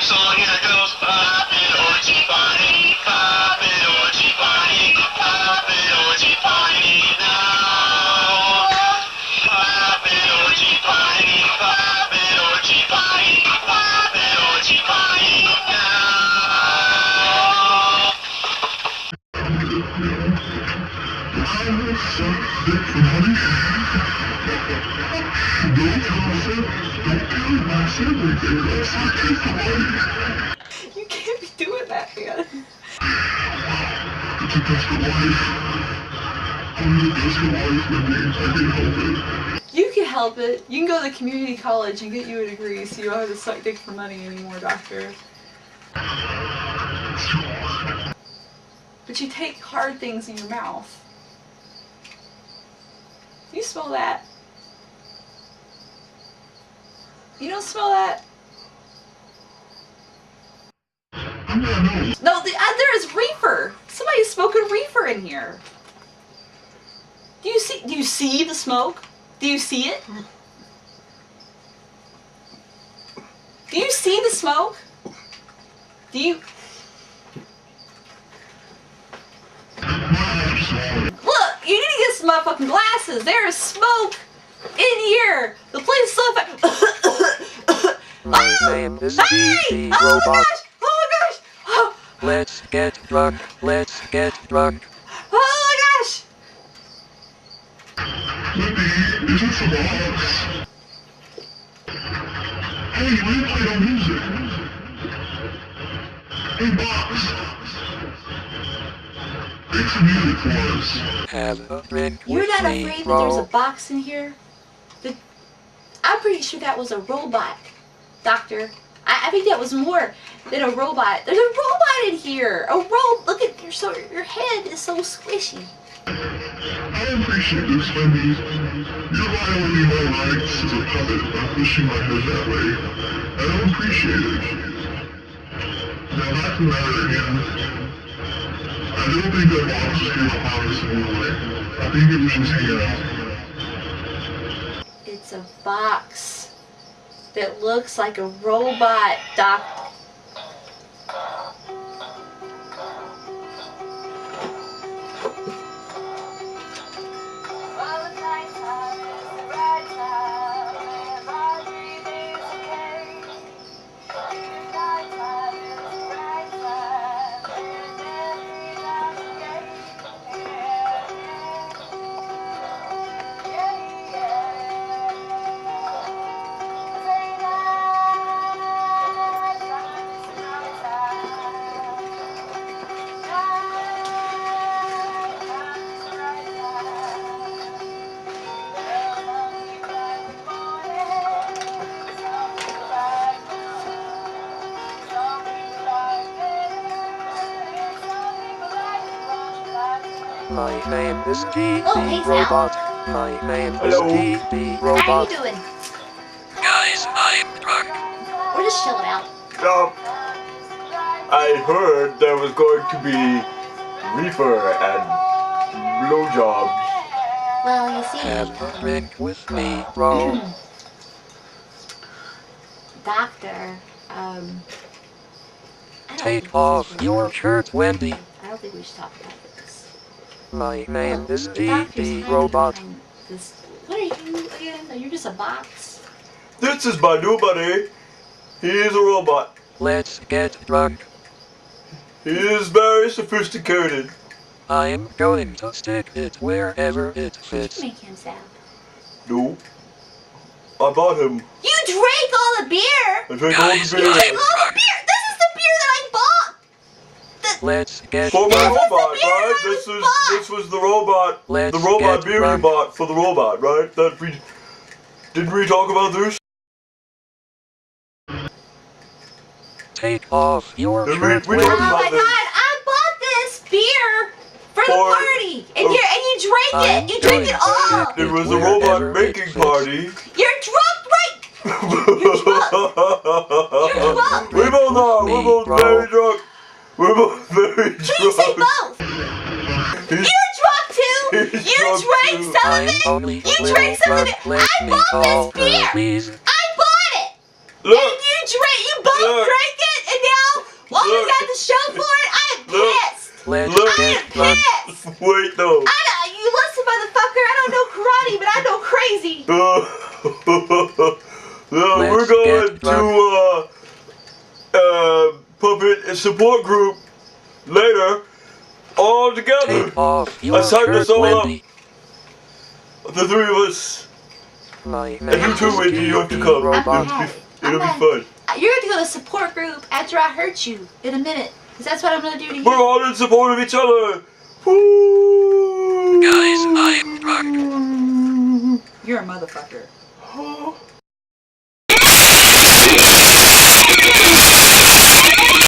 So here goes poppin' orgy party, poppin' orgy party, poppin' orgy party now. Poppin' orgy party, poppin' orgy party, poppin' orgy party now. You can't be doing that, man. You can help it. You can go to community college and get you a degree so you don't have to suck dick for money anymore, doctor. But you take hard things in your mouth. Do you smell that? You don't smell that? No, there is reefer. Somebody's smoking reefer in here. Do you see the smoke? Do you see it? Do you see the smoke? Do you? Look, you need to get some motherfucking glasses. There is smoke in here. The place is so fat. My name is Hey! Oh my gosh! Oh my gosh! Oh. Let's get drunk. Let's get drunk. Oh my gosh! Is this a box? Hey, we play no music. Hey, box. Make some music for us. Have a drink You're with not me, afraid that bro. there's a box in here? I'm pretty sure that was a robot, doctor. I think that was more than a robot. There's a robot in here. Look at your head is so squishy. I appreciate this, Wendy. You're violating my rights as a puppet by pushing my head that way. I don't appreciate it. Now back to the matter again. I don't think that box was here to harm us in any way. I think it was just hanging out. It's a box that looks like a robot, doctor. My name is Oh, hey, DB Robot. My name is DB Robot. How you doing? Guys, I'm drunk. We're just chilling out. I heard there was going to be reefer and blowjobs. Well, you see, Have a drink with me, bro. doctor, I don't Take think off this is your really- shirt, Wendy. I don't think we should talk about this. My name is The doctor's DB hiding Robot. behind this. What are you again? Are you just a box? This is my new buddy. He is a robot. Let's get drunk. He is very sophisticated. I'm going to stick it wherever it fits. Make him sad. No. I bought him. You drank all the beer! I drank Guys, all the beer. All the beer! This is the beer that I bought! Let's get For my This is the robot, beer right? I This bought. was the robot. Let's The robot get beer you drunk. bought for the robot, right? Didn't we talk about this? Take off your Then shirt, we Oh talked Wendy. about my this. god, I bought this beer for the For- party! And you drank it! You drank it all! It was a robot making party. You're drunk, right? You're drunk! We both are. We're both Bro. very drunk. We're both very Can you say drunk. both? You're drunk too! He's You drunk drank too. some of I'm it! only You a little drank some of it! drunk. Let I me bought call this her, beer! please. I bought it! Look, And you both Look. drank it? Let's I get am drunk. pissed! Wait though. You listen, motherfucker, I don't know karate, but I know crazy! No, we're Let's going get drunk. to puppet and support group later, all together. Take off your signed shirt, us all up. Wendy. The three of us. My And you too, name Wendy, is you have to Stevie come. Robot. It'll be fun. You're going to go to support group after I hurt you in a minute. Because that's what I'm going to do to you. We're all in support of each other. Woo! Guys, I'm drunk. You're a motherfucker.